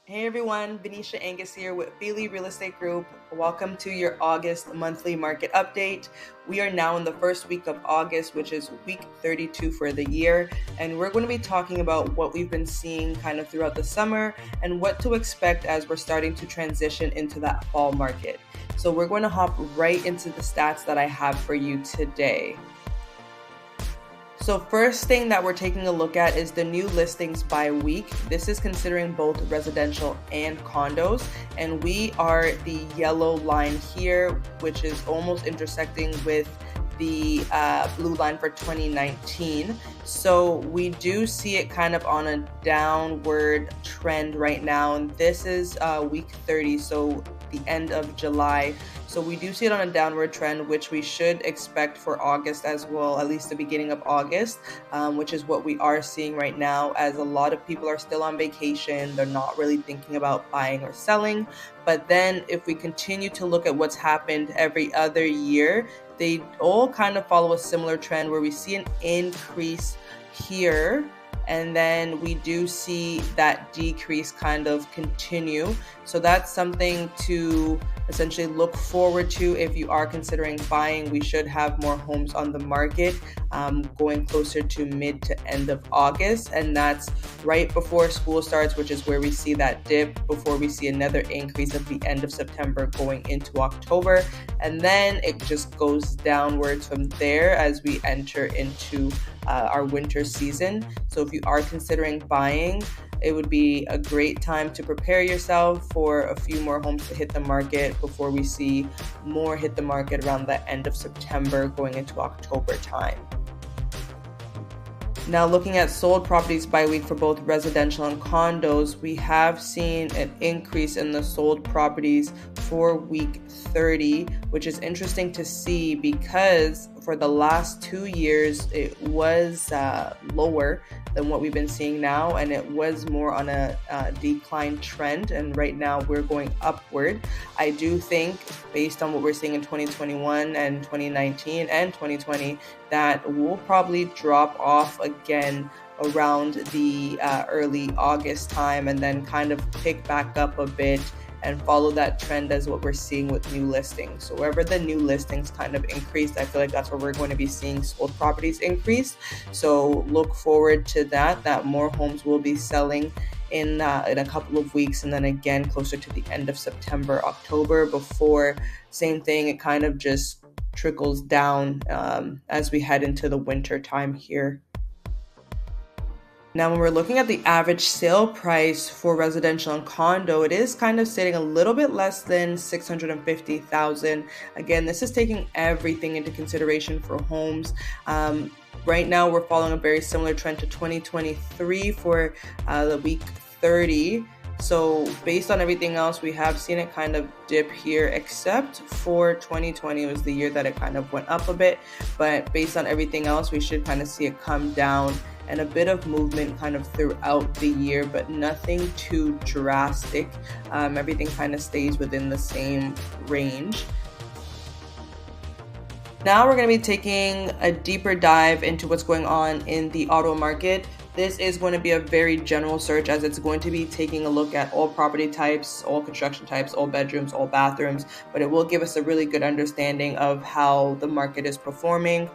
Hey everyone, Benicia Angus here with Feely Real Estate Group. Welcome to your August monthly market update. We are now in the first week of August, which is week 32 for the year, and we're going to be talking about what we've been seeing kind of throughout the summer and what to expect as we're starting to transition into that fall market. So we're going to hop right into the stats that I have for you today. So first thing that we're taking a look at is the new listings by week. This is considering both residential and condos, and we are the yellow line here, which is almost intersecting with the blue line for 2019. So we do see it kind of on a downward trend right now, and this is week 30, so the end of July. So we do see it on a downward trend, which we should expect for August as well, at least the beginning of August, which is what we are seeing right now, as a lot of people are still on vacation. They're not really thinking about buying or selling. But then if we continue to look at what's happened every other year, they all kind of follow a similar trend where we see an increase here, and then we do see that decrease kind of continue. So that's something to essentially look forward to if you are considering buying. We should have more homes on the market going closer to mid to end of August, and that's right before school starts, which is where we see that dip before we see another increase at the end of September going into October, and then it just goes downwards from there as we enter into our winter season. So if you are considering buying, it would be a great time to prepare yourself for a few more homes to hit the market before we see more hit the market around the end of September going into October time. Now, looking at sold properties by week for both residential and condos, we have seen an increase in the sold properties for week 30, which is interesting to see because for the last 2 years, it was lower than what we've been seeing now, and it was more on a decline trend, and right now we're going upward. I do think, based on what we're seeing in 2021 and 2019 and 2020, that we'll probably drop off again around the early August time and then kind of pick back up a bit and follow that trend as what we're seeing with new listings. So wherever the new listings kind of increased, I feel like that's where we're going to be seeing sold properties increase. So look forward to that more homes will be selling in a couple of weeks, and then again closer to the end of September, October, before same thing, it kind of just trickles down as we head into the winter time here. Now, when we're looking at the average sale price for residential and condo, it is kind of sitting a little bit less than $650,000. Again, this is taking everything into consideration for homes. Right now, we're following a very similar trend to 2023 for the week 30. So based on everything else, we have seen it kind of dip here, except for 2020 was the year that it kind of went up a bit. But based on everything else, we should kind of see it come down, and a bit of movement kind of throughout the year, but nothing too drastic. Everything kind of stays within the same range. Now we're going to be taking a deeper dive into what's going on in the Ottawa market. This is going to be a very general search, as it's going to be taking a look at all property types, all construction types, all bedrooms, all bathrooms, but it will give us a really good understanding of how the market is performing.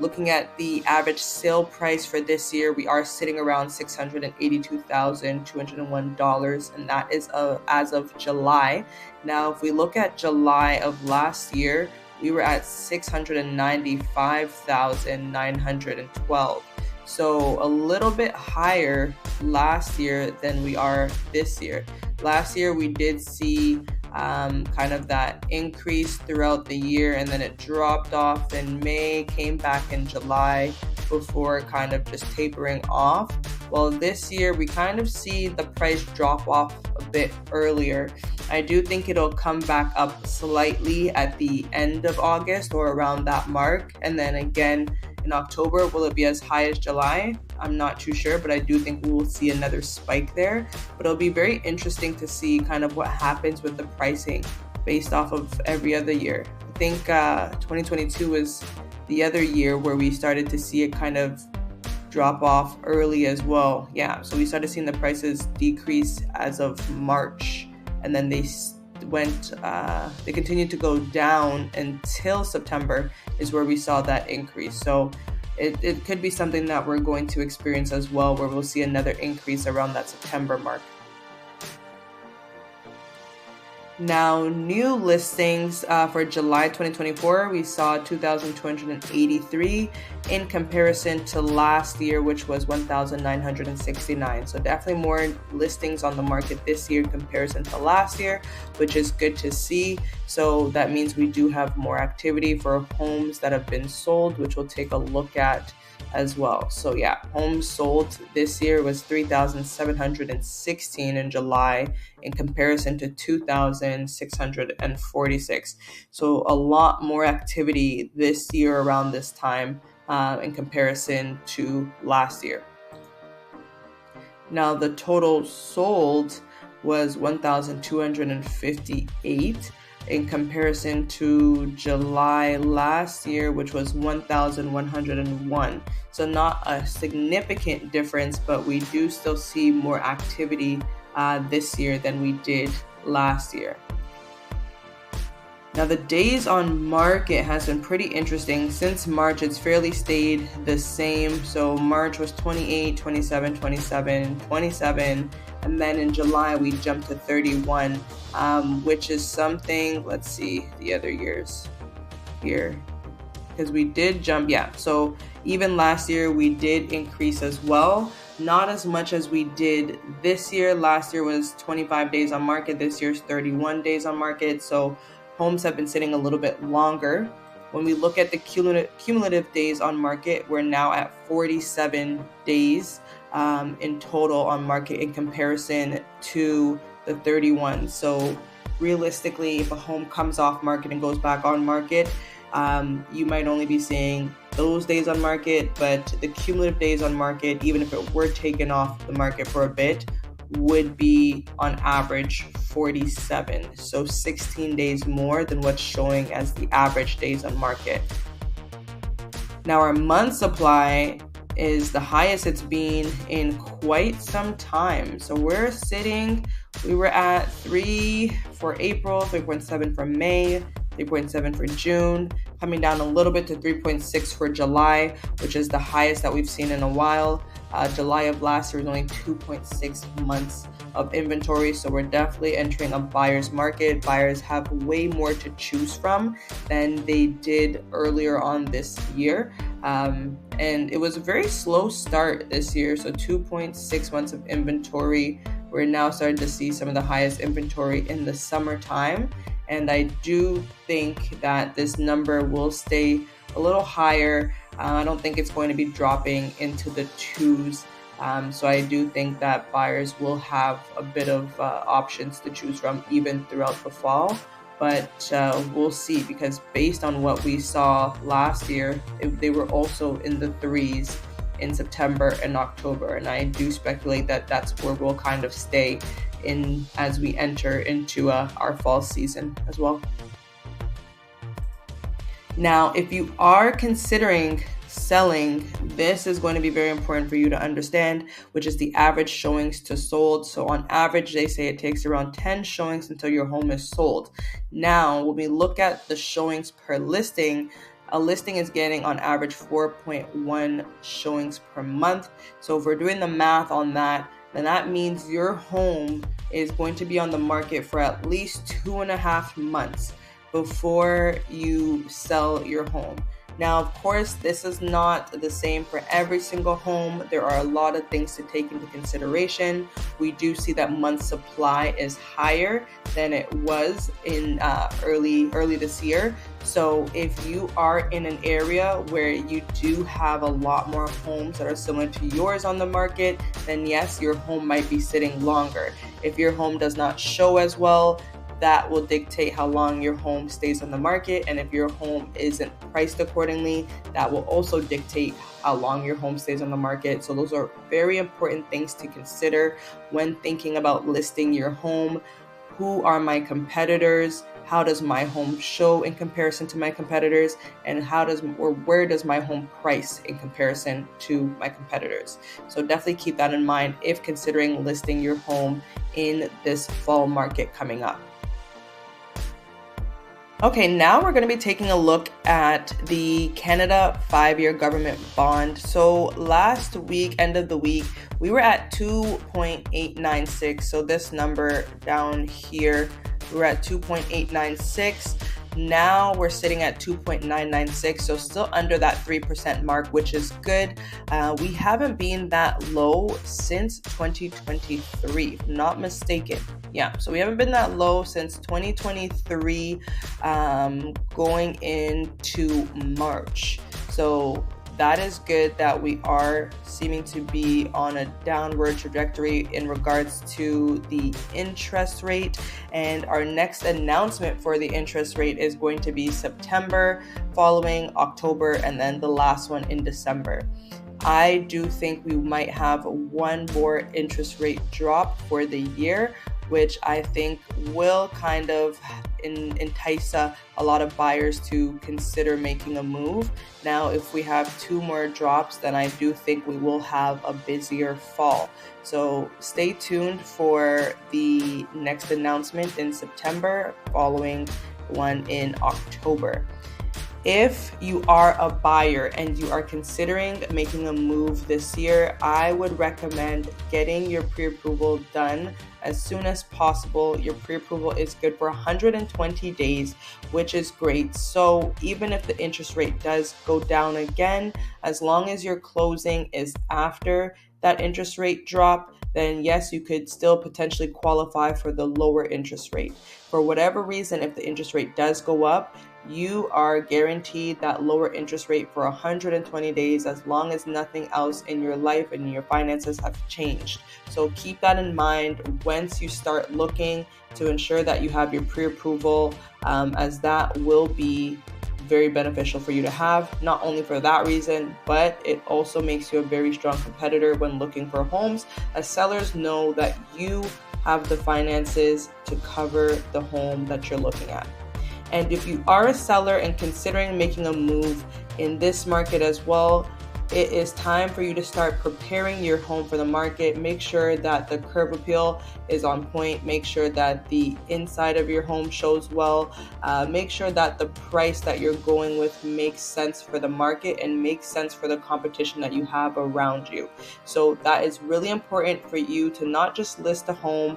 Looking at the average sale price for this year, we are sitting around $682,201, and that is as of July. Now, if we look at July of last year, we were at $695,912. So a little bit higher last year than we are this year. Last year, we did see kind of that increase throughout the year, and then it dropped off in May, came back in July before kind of just tapering off. Well, this year we kind of see the price drop off a bit earlier. I do think it'll come back up slightly at the end of August or around that mark, and then again in October. Will it be as high as July? I'm not too sure, but I do think we will see another spike there. But it'll be very interesting to see kind of what happens with the pricing based off of every other year. I think 2022 was the other year where we started to see it kind of drop off early as well. Yeah, so we started seeing the prices decrease as of March, and then they continued to go down until September is where we saw that increase. So it could be something that we're going to experience as well, where we'll see another increase around that September mark. Now, new listings for July 2024, we saw 2,283 in comparison to last year, which was 1,969. So definitely more listings on the market this year in comparison to last year, which is good to see. So that means we do have more activity for homes that have been sold, which we'll take a look at as well. So yeah, homes sold this year was 3,716 in July in comparison to 2,646. So a lot more activity this year around this time in comparison to last year. Now the total sold was 1,258 in comparison to July last year, which was 1,101. So not a significant difference, but we do still see more activity this year than we did last year. Now the days on market has been pretty interesting. Since March, it's fairly stayed the same. So March was 28, 27, 27, 27. And then in July, we jumped to 31, which is something, let's see the other years here, because we did jump. Yeah, so even last year, we did increase as well. Not as much as we did this year. Last year was 25 days on market. This year's 31 days on market. So homes have been sitting a little bit longer. When we look at the cumulative days on market, we're now at 47 days in total on market in comparison to the 31. So realistically, if a home comes off market and goes back on market, you might only be seeing those days on market, but the cumulative days on market, even if it were taken off the market for a bit, would be on average 47. So 16 days more than what's showing as the average days on market. Now our month supply is the highest it's been in quite some time. So we were at 3 for April, 3.7 for May, 3.7 for June, coming down a little bit to 3.6 for July, which is the highest that we've seen in a while. July of last year was only 2.6 months of inventory, so we're definitely entering a buyer's market. Buyers have way more to choose from than they did earlier on this year. And it was a very slow start this year, so 2.6 months of inventory. We're now starting to see some of the highest inventory in the summertime. And I do think that this number will stay a little higher. I don't think it's going to be dropping into the twos. So I do think that buyers will have a bit of options to choose from even throughout the fall. But we'll see, because based on what we saw last year, they were also in the threes in September and October. And I do speculate that that's where we'll kind of stay in as we enter into our fall season as well. Now, if you are considering selling, this is going to be very important for you to understand, which is the average showings to sold. So on average, they say it takes around 10 showings until your home is sold. Now, when we look at the showings per listing, a listing is getting on average 4.1 showings per month. So if we're doing the math on that, then that means your home is going to be on the market for at least 2.5 months before you sell your home. Now, of course, this is not the same for every single home. There are a lot of things to take into consideration. We do see that month supply is higher than it was in early this year. So if you are in an area where you do have a lot more homes that are similar to yours on the market, then yes, your home might be sitting longer. If your home does not show as well, that will dictate how long your home stays on the market. And if your home isn't priced accordingly, that will also dictate how long your home stays on the market. So those are very important things to consider when thinking about listing your home. Who are my competitors? how does my home show in comparison to my competitors, and where does my home price in comparison to my competitors. So definitely keep that in mind if considering listing your home in this fall market coming up. Okay, now we're going to be taking a look at the Canada 5-year government bond. So last week, end of the week, we were at 2.896. So this number down here, we were at 2.896. Now we're sitting at 2.996, so still under that 3% mark, which is good. We haven't been that low since 2023, if not mistaken. Yeah, so we haven't been that low since 2023, going into March. So that is good that we are seeming to be on a downward trajectory in regards to the interest rate. And our next announcement for the interest rate is going to be September, following October, and then the last one in December. I do think we might have one more interest rate drop for the year, which I think will kind of entice a lot of buyers to consider making a move. Now, if we have two more drops, then I do think we will have a busier fall. So stay tuned for the next announcement in September, following one in October. If you are a buyer and you are considering making a move this year, I would recommend getting your pre-approval done as soon as possible. Your pre-approval is good for 120 days, which is great. So even if the interest rate does go down again, as long as your closing is after that interest rate drop, then yes, you could still potentially qualify for the lower interest rate. For whatever reason, if the interest rate does go up, you are guaranteed that lower interest rate for 120 days as long as nothing else in your life and your finances have changed. So keep that in mind once you start looking to ensure that you have your pre-approval, as that will be very beneficial for you to have, not only for that reason, but it also makes you a very strong competitor when looking for homes, as sellers know that you have the finances to cover the home that you're looking at. And if you are a seller and considering making a move in this market as well, it is time for you to start preparing your home for the market. Make sure that the curb appeal is on point. Make sure that the inside of your home shows well. Make sure that the price that you're going with makes sense for the market and makes sense for the competition that you have around you. So that is really important for you to not just list a home,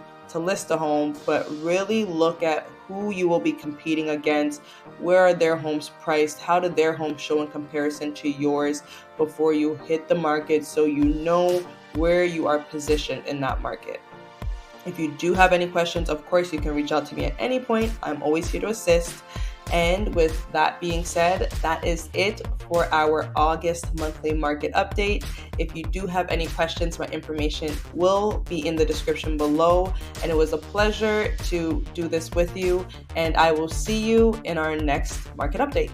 but really look at who you will be competing against, where are their homes priced, how did their homes show in comparison to yours before you hit the market, so you know where you are positioned in that market. If you do have any questions, of course, you can reach out to me at any point. I'm always here to assist. And with that being said, that is it for our August monthly market update. If you do have any questions, my information will be in the description below. And it was a pleasure to do this with you. And I will see you in our next market update.